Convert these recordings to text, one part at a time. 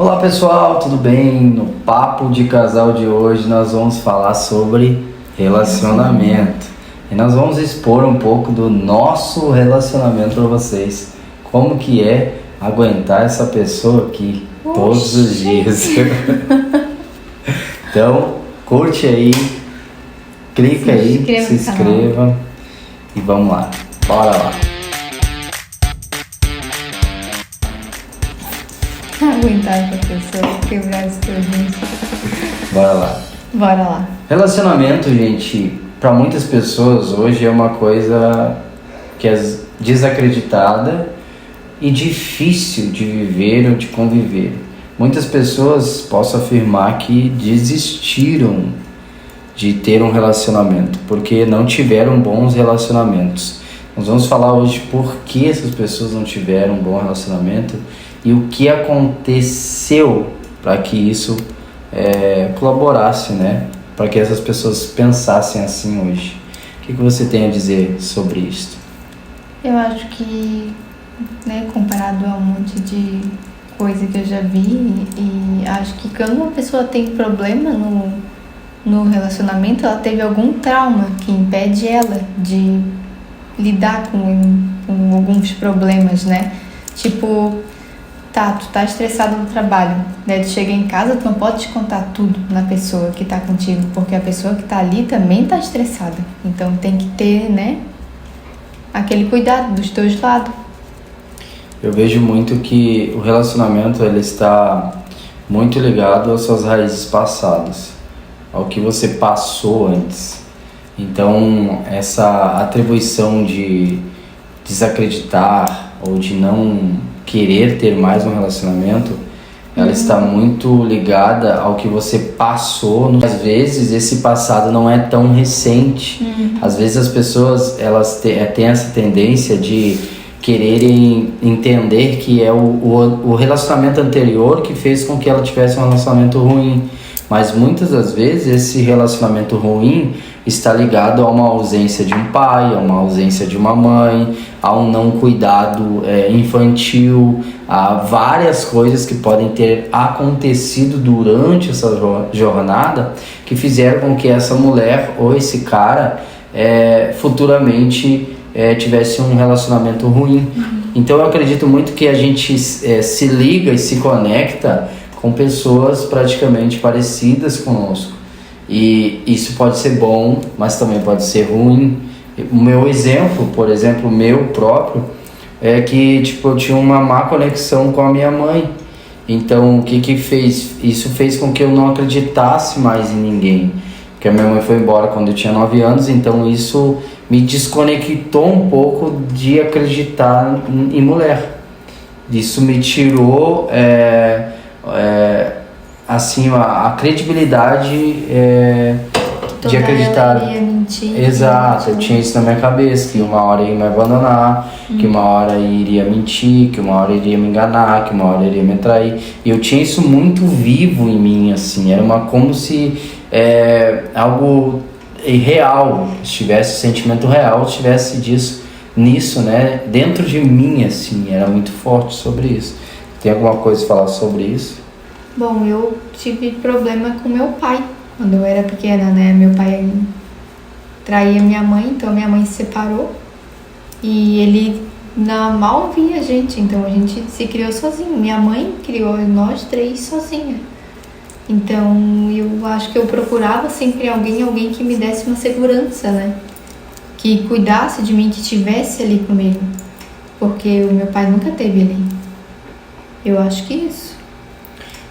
Olá pessoal, tudo bem? No Papo de Casal de hoje nós vamos falar sobre relacionamento. E nós vamos expor um pouco do nosso relacionamento para vocês. Como que é aguentar essa pessoa aqui todos os dias. Então, curte aí, clica aí, se inscreva e vamos lá. Bora lá. Aguentar essa pessoa, quebrar os todinhos. Bora lá. Relacionamento, gente, para muitas pessoas hoje é uma coisa que é desacreditada e difícil de viver ou de conviver. Muitas pessoas, posso afirmar, que desistiram de ter um relacionamento porque não tiveram bons relacionamentos. Nós vamos falar hoje por que essas pessoas não tiveram um bom relacionamento e o que aconteceu para que isso colaborasse, né? Para que essas pessoas pensassem assim hoje. O que você tem a dizer sobre isso? Eu acho que, comparado a um monte de coisa que eu já vi, e acho que quando uma pessoa tem problema no relacionamento, ela teve algum trauma que impede ela de lidar com alguns problemas, né? Tipo, tu tá estressado no trabalho, Tu chega em casa, tu não pode te contar tudo na pessoa que tá contigo, porque a pessoa que tá ali também tá estressada. Então tem que ter, aquele cuidado dos dois lados. Eu vejo muito que o relacionamento ele está muito ligado às suas raízes passadas, ao que você passou antes. Então essa atribuição de desacreditar ou de não querer ter mais um relacionamento, ela está muito ligada ao que você passou. Às vezes esse passado não é tão recente. Às vezes as pessoas elas têm essa tendência de quererem entender que é o relacionamento anterior que fez com que ela tivesse um relacionamento ruim. Mas muitas das vezes esse relacionamento ruim está ligado a uma ausência de um pai, a uma ausência de uma mãe, a um não cuidado infantil, a várias coisas que podem ter acontecido durante essa jornada que fizeram com que essa mulher ou esse cara futuramente tivesse um relacionamento ruim. Então eu acredito muito que a gente se liga e se conecta com pessoas praticamente parecidas conosco. E isso pode ser bom, mas também pode ser ruim. O meu exemplo, por exemplo, meu próprio, é que eu tinha uma má conexão com a minha mãe. Então o que fez? Isso fez com que eu não acreditasse mais em ninguém. Porque a minha mãe foi embora quando eu tinha 9 anos, então isso me desconectou um pouco de acreditar em mulher. Isso me tirou assim, a credibilidade de acreditar. Ela iria mentir. Exato, eu tinha isso na minha cabeça, que uma hora ia me abandonar, que uma hora iria mentir, que uma hora iria me enganar, que uma hora iria me trair. E eu tinha isso muito vivo em mim, assim, era como se algo real, estivesse, sentimento real, estivesse nisso, né, dentro de mim, assim, era muito forte sobre isso. Tem alguma coisa a falar sobre isso? Bom, eu tive problema com meu pai quando eu era pequena, né? Meu pai traía minha mãe, então minha mãe se separou e ele mal via a gente, então a gente se criou sozinho. Minha mãe criou nós três sozinha. Então eu acho que eu procurava sempre alguém que me desse uma segurança, né? Que cuidasse de mim, que estivesse ali comigo, porque o meu pai nunca teve ali. Eu acho que isso.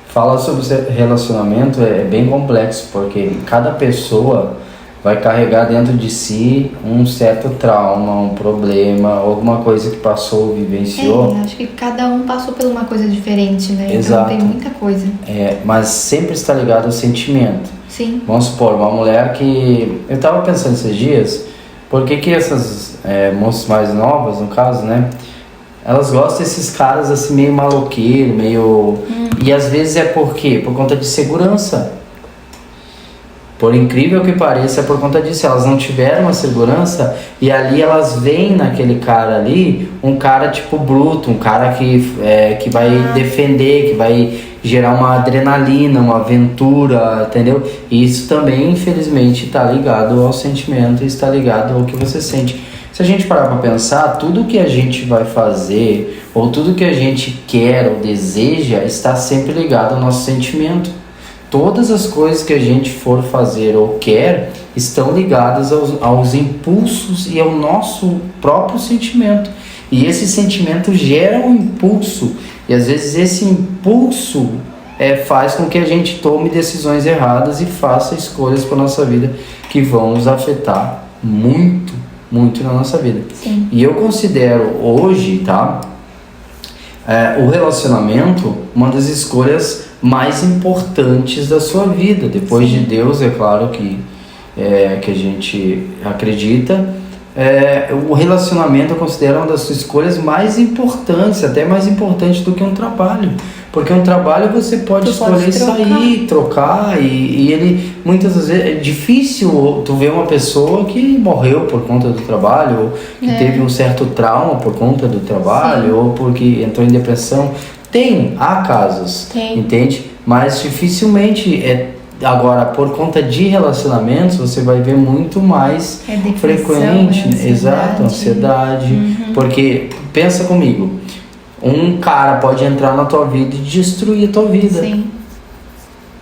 Falar sobre relacionamento é bem complexo, porque cada pessoa vai carregar dentro de si um certo trauma, um problema, alguma coisa que passou, vivenciou. Acho que cada um passou por uma coisa diferente, né? Exato. Então tem muita coisa. Mas sempre está ligado ao sentimento. Sim. Vamos supor, uma mulher que... Eu estava pensando esses dias, por que essas moças mais novas, no caso, né? Elas gostam desses caras assim meio maloqueiro, meio... E às vezes é por quê? Por conta de segurança. Por incrível que pareça, é por conta disso. Elas não tiveram a segurança e ali elas veem naquele cara ali um cara tipo bruto, um cara que vai defender, que vai gerar uma adrenalina, uma aventura, entendeu? E isso também, infelizmente, está ligado ao sentimento, está ligado ao que você sente. Se a gente parar para pensar, tudo que a gente vai fazer ou tudo que a gente quer ou deseja está sempre ligado ao nosso sentimento. Todas as coisas que a gente for fazer ou quer estão ligadas aos impulsos e ao nosso próprio sentimento. E esse sentimento gera um impulso. E às vezes esse impulso faz com que a gente tome decisões erradas e faça escolhas para a nossa vida que vão nos afetar muito, muito na nossa vida. Sim. E eu considero hoje, tá? O relacionamento uma das escolhas mais importantes da sua vida. Depois de Deus, é claro que a gente acredita, o relacionamento eu considero uma das escolhas mais importantes, até mais importante do que um trabalho. Porque um trabalho você pode escolher sair, trocar, e ele muitas vezes é difícil tu ver uma pessoa que morreu por conta do trabalho, ou que teve um certo trauma por conta do trabalho, ou porque entrou em depressão. Há casos, entende? Mas dificilmente agora, por conta de relacionamentos, você vai ver muito mais frequente, exato, ansiedade, porque pensa comigo, um cara pode entrar na tua vida e destruir a tua vida. Sim.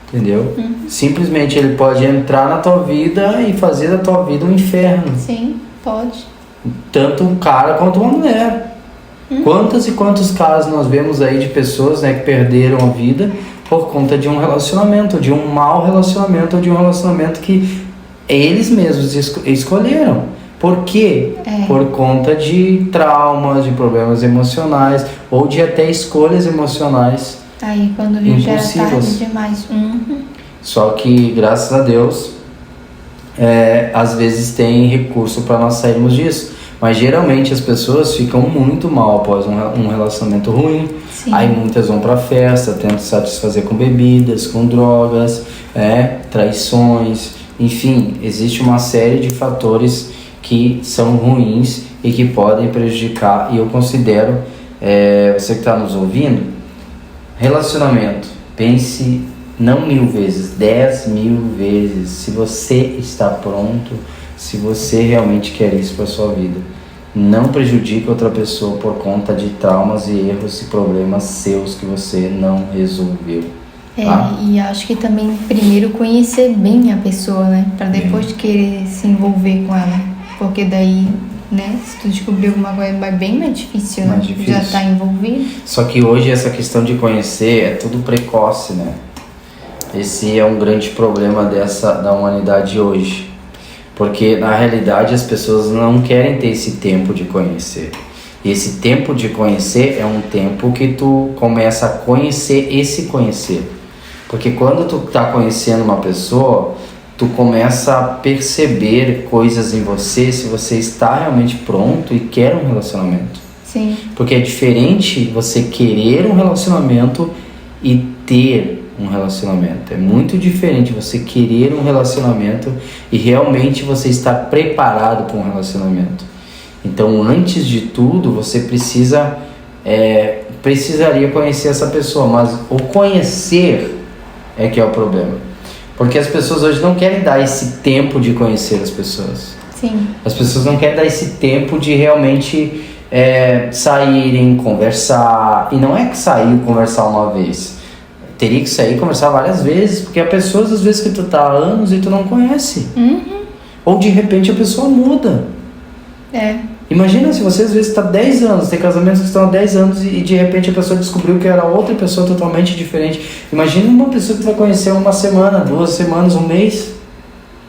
Entendeu? Simplesmente ele pode entrar na tua vida e fazer da tua vida um inferno. Sim, pode. Tanto um cara quanto uma mulher. Quantos e quantos casos nós vemos aí de pessoas, né, que perderam a vida por conta de um relacionamento, de um mau relacionamento, ou de um relacionamento que eles mesmos escolheram. Por quê? Por conta de traumas, de problemas emocionais, ou de até escolhas emocionais. Aí quando viu já era tarde demais. Só que, graças a Deus, às vezes tem recurso para nós sairmos disso. Mas geralmente as pessoas ficam muito mal após um relacionamento ruim. Sim. Aí muitas vão pra festa, tentam satisfazer com bebidas, com drogas, traições. Enfim, existe uma série de fatores que são ruins e que podem prejudicar. E eu considero, você que está nos ouvindo, relacionamento, pense não 1000 vezes, 10.000 vezes, se você está pronto, se você realmente quer isso para sua vida. Não prejudique outra pessoa por conta de traumas e erros e problemas seus que você não resolveu. Tá? E acho que também primeiro conhecer bem a pessoa, né? Para depois querer se envolver com ela. Porque daí, né? Se tu descobrir alguma coisa, é bem mais difícil, né? Já tá envolvido. Só que hoje essa questão de conhecer é tudo precoce, né? Esse é um grande problema da humanidade hoje. Porque na realidade as pessoas não querem ter esse tempo de conhecer. E esse tempo de conhecer é um tempo que tu começa a conhecer e se conhecer. Porque quando tu tá conhecendo uma pessoa, tu começa a perceber coisas em você, se você está realmente pronto e quer um relacionamento. Sim. Porque é diferente você querer um relacionamento e ter um relacionamento. É muito diferente você querer um relacionamento e realmente você estar preparado para um relacionamento. Então, antes de tudo, você precisaria conhecer essa pessoa, mas o conhecer é que é o problema. Porque as pessoas hoje não querem dar esse tempo de conhecer as pessoas. Sim. As pessoas não querem dar esse tempo de realmente saírem, conversar. E não é que sair e conversar uma vez. Teria que sair e conversar várias vezes, porque há pessoas às vezes que tu tá há anos e tu não conhece. Ou de repente a pessoa muda. Imagina se você às vezes está 10 anos, tem casamentos que estão há 10 anos e de repente a pessoa descobriu que era outra pessoa totalmente diferente. Imagina uma pessoa que tu vai conhecer uma semana, 2 semanas, um mês.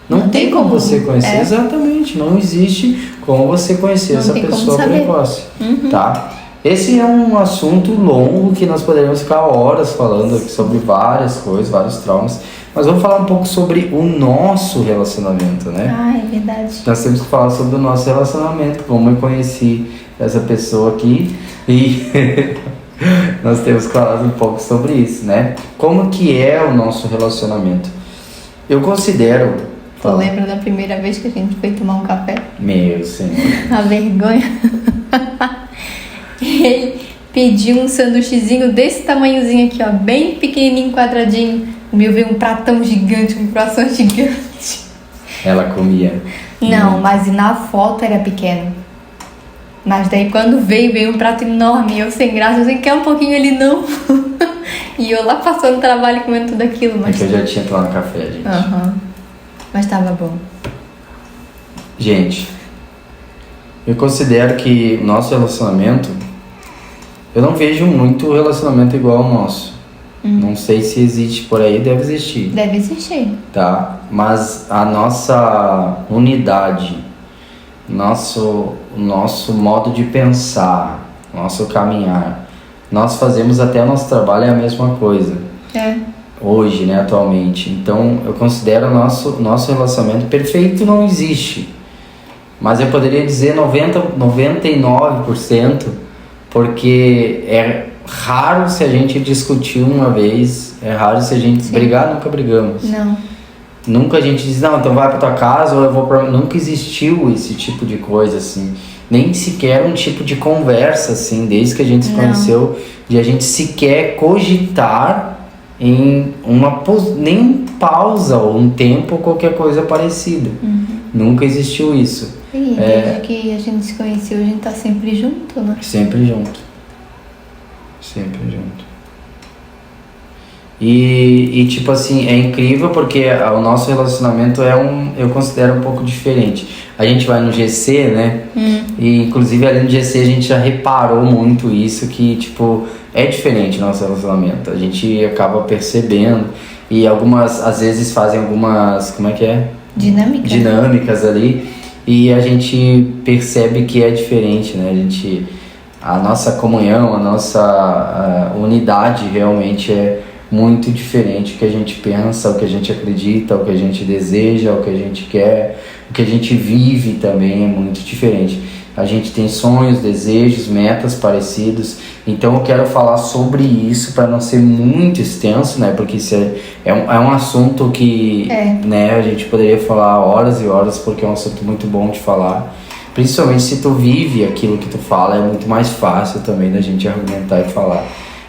Não tem como você conhecer. Exatamente, não existe como você conhecer essa pessoa precoce. Tá? Esse é um assunto longo que nós poderíamos ficar horas falando aqui sobre várias coisas, vários traumas. Mas vamos falar um pouco sobre o nosso relacionamento, né? É verdade. Nós temos que falar sobre o nosso relacionamento, como eu conheci essa pessoa aqui e nós temos que falar um pouco sobre isso, né? Como que é o nosso relacionamento? Eu considero... Tu lembra da primeira vez que a gente foi tomar um café? Meu senhor. A vergonha. Ele pediu um sanduíchezinho desse tamanhozinho aqui, ó, bem pequenininho, quadradinho. O meu veio um pratão gigante, um croissant gigante. Ela comia. Não, mas na foto era pequeno. Mas daí quando veio um prato enorme. Eu sem graça, você quer um pouquinho ali não? E eu lá passando trabalho comendo tudo aquilo. Mas é que eu já tinha tomado café, gente. Mas tava bom. Gente, eu considero que nosso relacionamento... Eu não vejo muito relacionamento igual ao nosso. Não sei se existe por aí, deve existir. Deve existir. Tá? Mas a nossa unidade, nosso modo de pensar, nosso caminhar, nós fazemos até o nosso trabalho é a mesma coisa. Hoje, né, atualmente. Então, eu considero o nosso relacionamento perfeito, não existe. Mas eu poderia dizer 99%, porque é raro se a gente discutir uma vez, é raro se a gente brigar, nunca brigamos. Não. Nunca a gente diz, não, então vai pra tua casa ou eu vou pra... Nunca existiu esse tipo de coisa, assim. Nem sequer um tipo de conversa, assim, desde que a gente se conheceu, de a gente sequer cogitar em nem pausa ou um tempo ou qualquer coisa parecida. Nunca existiu isso. E desde que a gente se conheceu, a gente tá sempre junto, né? Sempre junto. Sempre junto. E tipo assim, é incrível porque o nosso relacionamento eu considero um pouco diferente. A gente vai no GC, né? E inclusive ali no GC a gente já reparou muito isso, que tipo, é diferente o nosso relacionamento. A gente acaba percebendo e às vezes fazem algumas, como é que é? Dinâmicas ali. E a gente percebe que é diferente, né? A nossa comunhão, a nossa unidade realmente é muito diferente. O que a gente pensa, o que a gente acredita, o que a gente deseja, o que a gente quer, o que a gente vive também é muito diferente. A gente tem sonhos, desejos, metas parecidos. Então eu quero falar sobre isso para não ser muito extenso, né? Porque isso é um assunto que né, a gente poderia falar horas e horas, porque é um assunto muito bom de falar. Principalmente se tu vive aquilo que tu fala, é muito mais fácil também da gente argumentar e falar.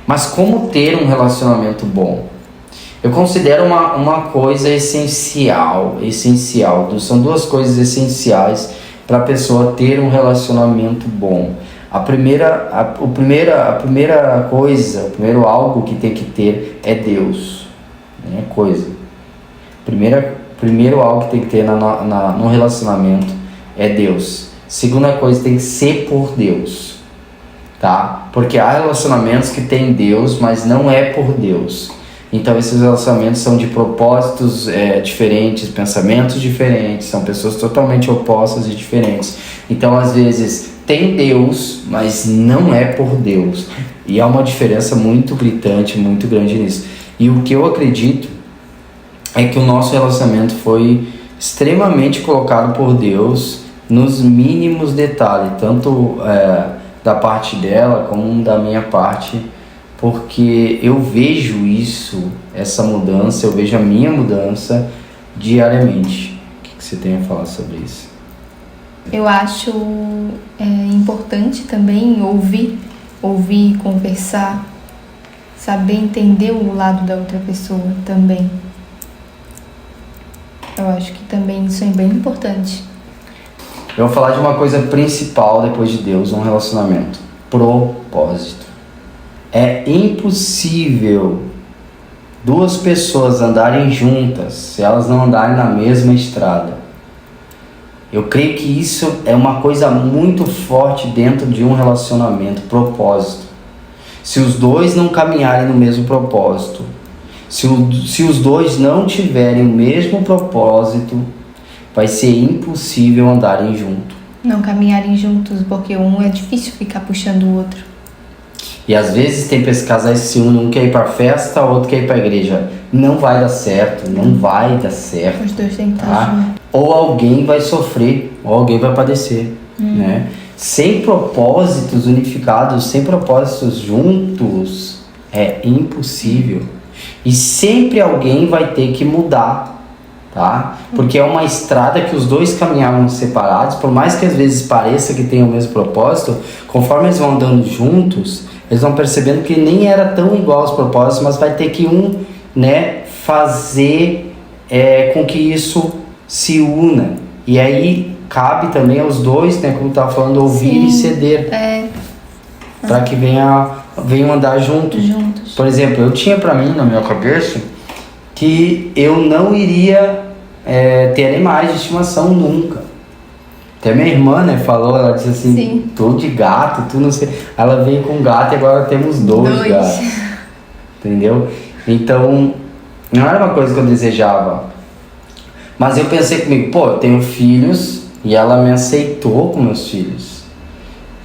Mas como ter um relacionamento bom? Eu considero uma coisa essencial. São duas coisas essenciais para a pessoa ter um relacionamento bom. A primeira coisa, o primeiro algo que tem que ter é Deus. Primeiro algo que tem que ter no relacionamento é Deus. Segunda coisa, tem que ser por Deus. Tá? Porque há relacionamentos que tem Deus, mas não é por Deus. Então esses relacionamentos são de propósitos diferentes, pensamentos diferentes, são pessoas totalmente opostas e diferentes. Então às vezes tem Deus, mas não é por Deus. E há uma diferença muito gritante, muito grande nisso. E o que eu acredito é que o nosso relacionamento foi extremamente colocado por Deus nos mínimos detalhes, tanto da parte dela como da minha parte, porque eu vejo essa mudança, eu vejo a minha mudança diariamente. O que você tem a falar sobre isso? Eu acho importante também ouvir, conversar, saber entender o lado da outra pessoa também. Eu acho que também isso é bem importante. Eu vou falar de uma coisa principal depois de Deus, um relacionamento. Propósito. É impossível duas pessoas andarem juntas se elas não andarem na mesma estrada. Eu creio que isso é uma coisa muito forte dentro de um relacionamento, propósito. Se os dois não caminharem no mesmo propósito, se os dois não tiverem o mesmo propósito, vai ser impossível andarem juntos. Não caminharem juntos, porque um é difícil ficar puxando o outro. E às vezes tem casais que se unem, um quer ir para festa, o outro quer ir para a igreja. Não vai dar certo, não vai dar certo. Os dois têm que estar juntos. Ou alguém vai sofrer, ou alguém vai padecer, né? Sem propósitos unificados, sem propósitos juntos, é impossível. E sempre alguém vai ter que mudar. tá? Porque é uma estrada que os dois caminhavam separados, por mais que às vezes pareça que tem o mesmo propósito, conforme eles vão andando juntos, eles vão percebendo que nem era tão igual aos propósitos, mas vai ter que né, fazer com que isso se una. E aí cabe também aos dois, né, como estava falando, ouvir Sim, e ceder. Para que venham andar juntos. Por exemplo, eu tinha para mim na minha cabeça que eu não iria ter animais de estimação nunca. Até minha irmã, né, falou, ela disse assim, Sim. tô de gato, tu não sei. Ela veio com gato e agora temos dois gatos. Entendeu? Então, não era uma coisa que eu desejava. Mas eu pensei comigo, pô, eu tenho filhos e ela me aceitou com meus filhos.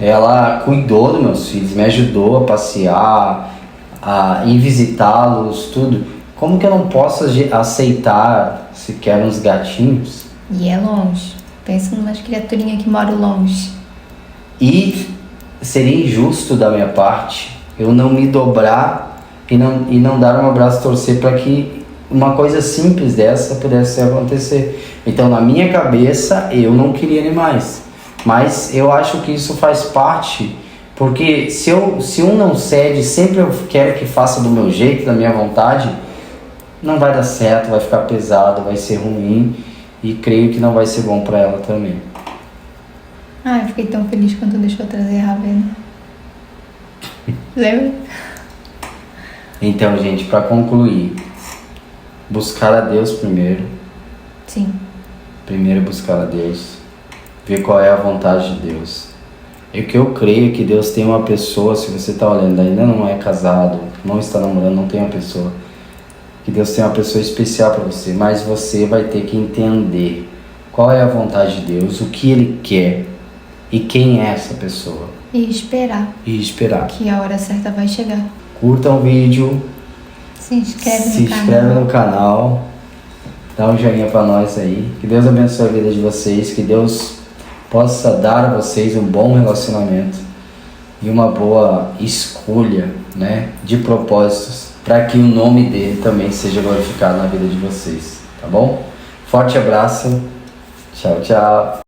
Ela cuidou dos meus filhos, me ajudou a passear, a ir visitá-los, tudo. Como que eu não posso aceitar sequer uns gatinhos? E é longe. Pensa numas criaturinhas que moram longe. E seria injusto da minha parte eu não me dobrar e não dar um abraço, torcer para que uma coisa simples dessa pudesse acontecer. Então, na minha cabeça, eu não queria animais. Mas eu acho que isso faz parte, porque se um não cede, sempre eu quero que faça do meu jeito, da minha vontade, não vai dar certo, vai ficar pesado, vai ser ruim e creio que não vai ser bom para ela também. Ah, eu fiquei tão feliz quando deixou trazer a Ravena. Lembra? Então, gente, para concluir, buscar a Deus primeiro. Sim. Primeiro buscar a Deus, ver qual é a vontade de Deus. E o que eu creio é que Deus tem uma pessoa, se você está olhando, ainda não é casado, não está namorando, não tem uma pessoa, que Deus tem uma pessoa especial para você, mas você vai ter que entender qual é a vontade de Deus, o que Ele quer e quem é essa pessoa. E esperar. E esperar. Que a hora certa vai chegar. Curta o vídeo, Se inscreve no canal, dá um joinha para nós aí. Que Deus abençoe a vida de vocês, que Deus possa dar a vocês um bom relacionamento e uma boa escolha, né, de propósitos, para que o nome dele também seja glorificado na vida de vocês, tá bom? Forte abraço, tchau, tchau.